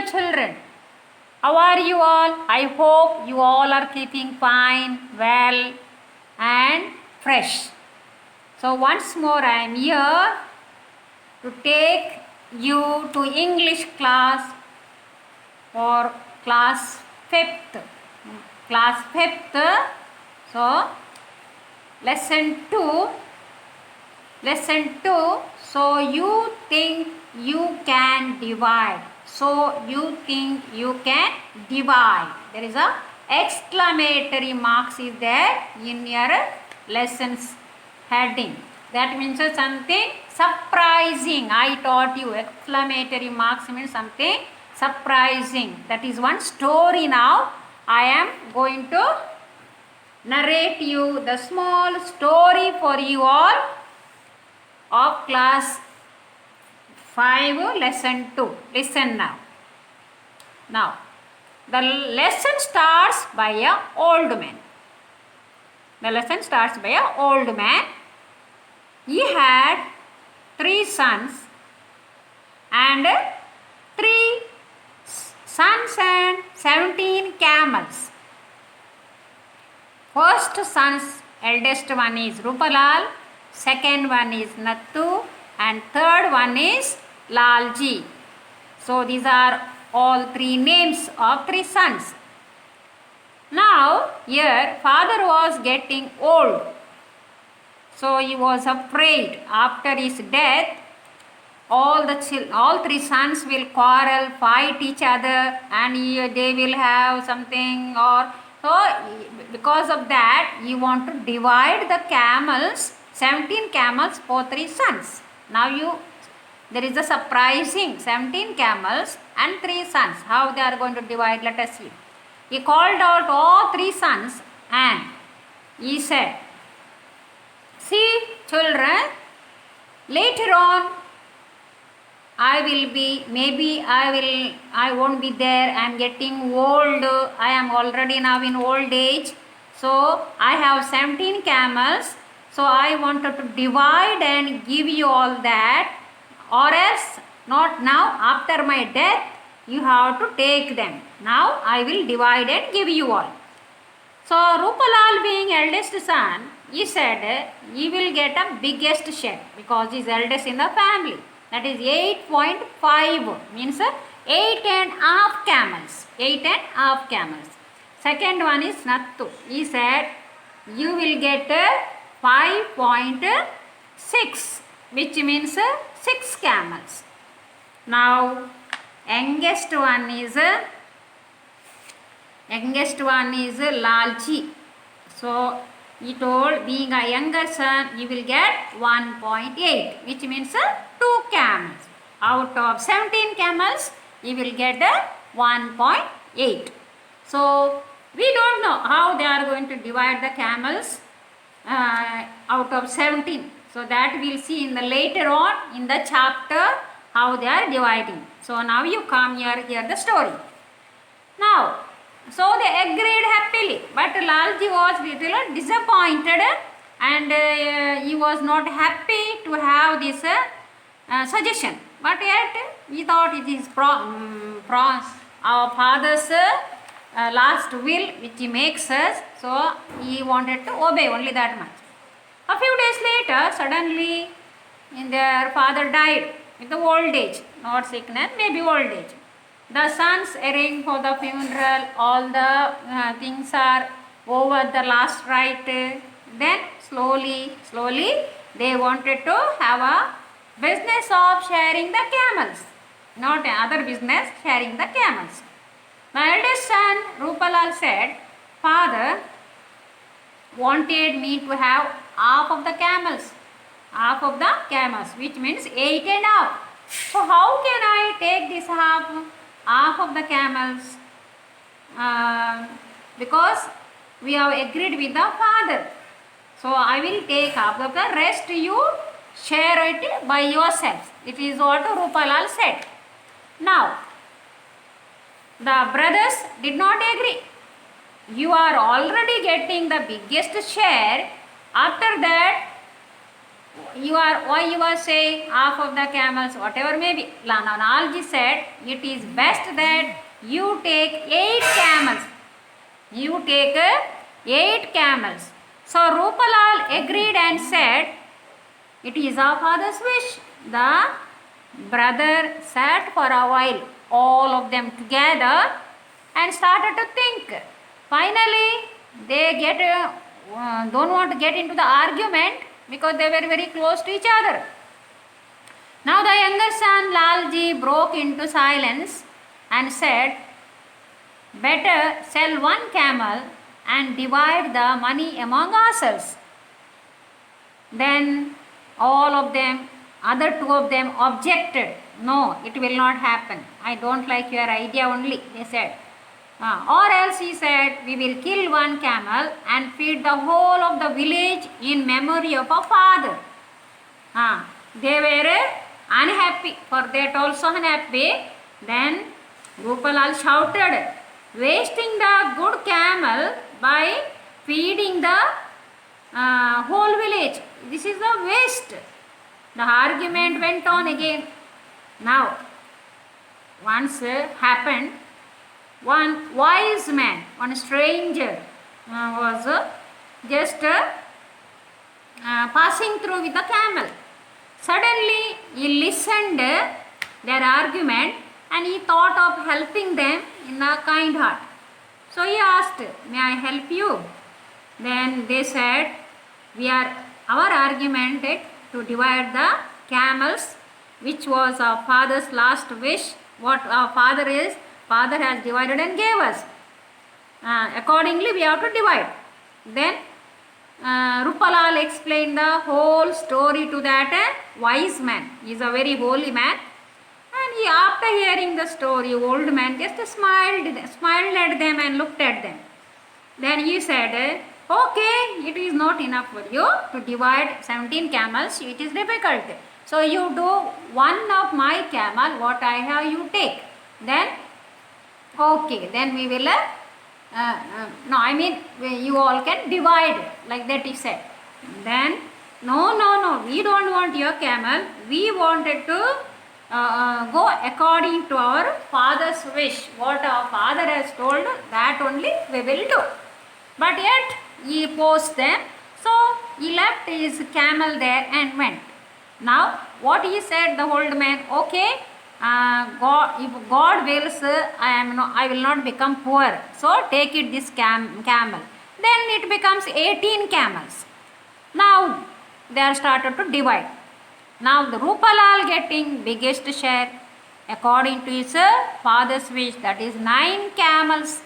dear children. How are you all? I hope you all are keeping fine, well and fresh. So once more I am here to take you to English class for class 5th. Class 5th. So lesson 2. Lesson 2. So you think you can divide. So you think you can divide. There is a exclamatory marks is there in your lessons heading. That means something surprising. I taught you exclamatory marks means something surprising. That is one story now. I am going to narrate you the small story for you all of class 5 lesson 2. Listen now. Now, the lesson starts by a old man. The lesson starts by a old man. He had 3 sons and 3 sons and 17 camels. First son's eldest one is Rupalal, second one is Nattu, and third one is Lalji. So these are all 3 names of 3 sons. Now here father was getting old. So he was afraid after his death all 3 sons will quarrel, fight each other, and they will have something or so. Because of that he want to divide the camels, 17 camels for 3 sons. Now there is a surprising 17 camels and 3 sons. How they are going to divide? Let us see. He called out all 3 sons and he said, "See children, later on I won't be there. I am getting old. I am already now in old age. So I have 17 camels. So I wanted to divide and give you all that, or else not now, after my death you have to take them. Now I will divide and give you all." So Rupalal, being eldest son, he said he will get a biggest share because he is eldest in the family. That is 8.5 means 8.5 camels. 8.5 camels. Second one is Nattu. He said you will get 5.6, which means 6 camels. Now youngest one is Lalji. So he told, being a younger son, you will get 1.8, which means 2 camels. Out of 17 camels, you will get 1.8. So we don't know how they are going to divide the camels out of 17. So that we will see in the later on in the chapter how they are dividing. So now you come here, hear the story. Now, so they agreed happily, but Lalji was little disappointed and he was not happy to have this suggestion. But yet he thought it is our father's last will which he makes us, so he wanted to obey only that much. A few days later, suddenly their father died with the old age, not sickness, maybe old age. The sons arranged for the funeral, all the things are over, the last rite. Then slowly they wanted to have a business of sharing the camels, not other business, sharing the camels. The eldest son Rupalal said, "Father wanted me to have half of the camels, which means 8.5. So how can I take this half of the camels? Because we have agreed with the father. So I will take half of the rest, you share it by yourselves." It is what Rupalal said. Now, the brothers did not agree. You are already getting the biggest share. After that, why you are saying half of the camels, whatever may be. Now Nalji said it is best that you take 8 camels. You take 8 camels. So Rupalal agreed and said, it is our father's wish. The brother sat for a while, all of them together, and started to think. Finally, they don't want to get into the argument because they were very close to each other. Now the younger son Lalji broke into silence and said, better sell one camel and divide the money among ourselves. Then all of them, other two of them objected. No, it will not happen. I don't like your idea only, they said. Or else he said, we will kill one camel and feed the whole of the village in memory of our father. They were unhappy, for that also unhappy. Then Gopalal shouted, wasting the good camel by feeding the whole village. This is the waste. The argument went on again. Now, once happened, one wise man, one stranger was just passing through with the camel. Suddenly, he listened their argument and he thought of helping them in a kind heart. So he asked, may I help you? Then they said, our argument is to divide the camels, which was our father's last wish. What our father has divided and gave us. Accordingly, we have to divide. Then Rupalal explained the whole story to that wise man. He is a very holy man. And after hearing the story, old man just smiled at them and looked at them. Then he said, okay, it is not enough for you to divide 17 camels. It is difficult. So you do one of my camel, what I have, you take. Then, okay, then we will, you all can divide, like that he said. Then, no, we don't want your camel. We wanted to go according to our father's wish. What our father has told, that only we will do. But yet, he opposed them. So, he left his camel there and went. Now, what he said, the old man, okay, if God wills, I will not become poor. So, take it this camel. Then it becomes 18 camels. Now, they are started to divide. Now, the Rupalal getting biggest share according to his father's wish, that is 9 camels.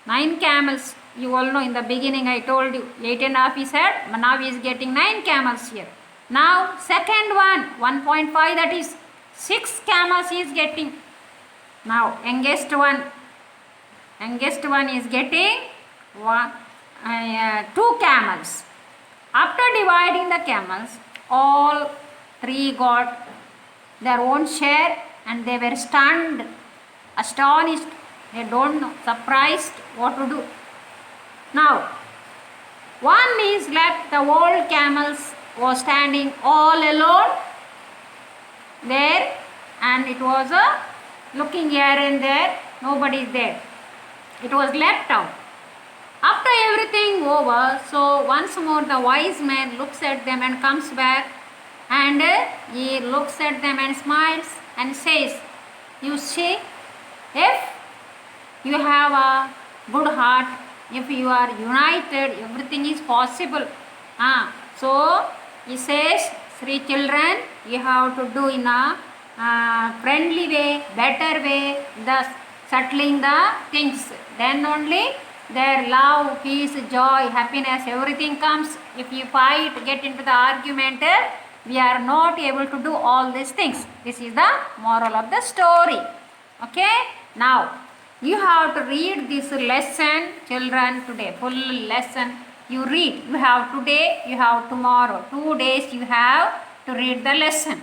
9 camels. You all know in the beginning I told you 8.5 he said, but now he is getting 9 camels here. Now second one 1.5, that is 6 camels he is getting. Now youngest one is getting 2 camels. After dividing the camels, all 3 got their own share and they were stunned, astonished. They don't know, surprised what to do. Now, one is left, the old camels was standing all alone there, and it was looking here and there, nobody is there. It was left out. After everything over, so once more the wise man looks at them and comes back, and he looks at them and smiles and says, you see, if you have a good heart, if you are united, everything is possible. So he says, 3 children, you have to do in a friendly way, better way, thus settling the things. Then only their love, peace, joy, happiness, everything comes. If you fight, get into the argument, we are not able to do all these things. This is the moral of the story. Okay? Now, you have to read this lesson, children, today. Full lesson you read. You have today, you have tomorrow. 2 days you have to read the lesson.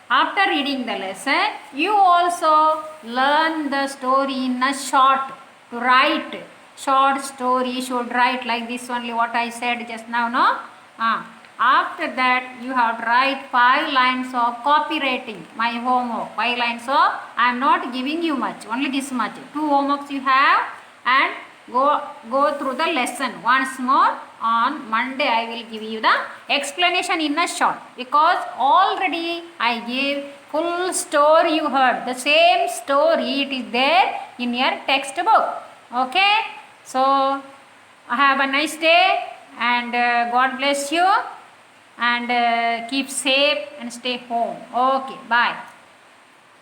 After reading the lesson, you also learn the story in a short, to write. Short story should write like this only, what I said just now, no? After that, you have to write 5 lines of copywriting. My homework, 5 lines of. I am not giving you much, only this much. 2 homeworks you have, and go through the lesson once more. On Monday, I will give you the explanation in a short, because already I gave full story. You heard the same story. It is there in your textbook. Okay, so have a nice day, and God bless you, and keep safe and stay home. Okay, bye.